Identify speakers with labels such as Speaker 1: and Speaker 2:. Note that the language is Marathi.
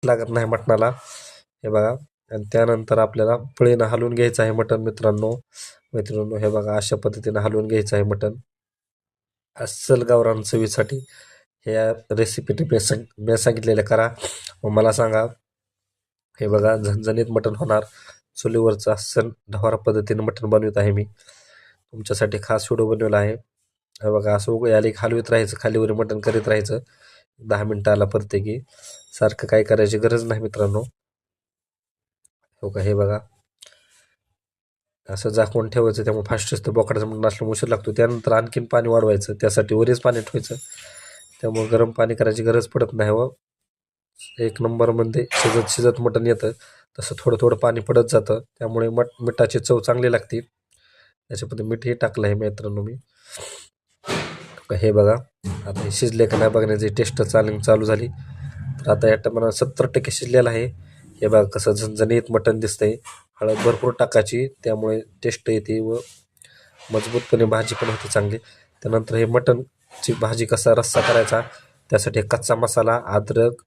Speaker 1: टेस्ट लागत नाही मटणाला. हे बघा. आणि त्यानंतर आपल्याला पळीनं हलवून घ्यायचं आहे मटण मित्रांनो. हे बघा, अशा पद्धतीनं हलवून घ्यायचं आहे मटण अस्सल गावरान चवीसाठी. ह्या रेसिपी मी सांगितलेल्या करा. मग मला सांगा. हे बघा, झणझणीत मटण होणार. चुलीवरचं अस्सल ढवार पद्धतीनं मटण बनवित आहे मी. तुमच्यासाठी खास व्हिडिओ बनवला आहे. हे बघा, असं उकळी आली हलवीत राहायचं, खालीवर मटण करीत राहायचं 10 मिनटाला प्रत्येकी. सारखं काय करायची गरज नाही मित्रांनो. हो का, हे बघा, असं झाकून ठेवायचं. त्यामुळे फास्ट असतं. बोकडाचं मटण असल्यामुळे उशीर लागतो. त्यानंतर आणखीन पाणी वाढवायचं. त्यासाठी वरीच पाणी ठेवायचं. त्यामुळे गरम पाणी करायची गरज पडत नाही. व एक नंबरमध्ये शिजत मटण येतं. तसं थोडं थोडं पाणी पडत जातं. त्यामुळे मिठाची चव चांगली लागते. त्याच्यामध्ये मीठही टाकलं आहे मित्रांनो मी. हे बघा, आता हे शिजले का नाही बघण्याची टेस्ट चालू झाली. तर आता या टमाटर 70% शिजलेलं आहे. हे बघा कसं झणझणीत मटण दिसतंय. हळद भरपूर टाकायची, त्यामुळे टेस्ट येते व मजबूतपणे भाजी पण होते चांगली. त्यानंतर हे मटणची भाजी कसा रस्सा करायचा, त्यासाठी कच्चा मसाला, अद्रक,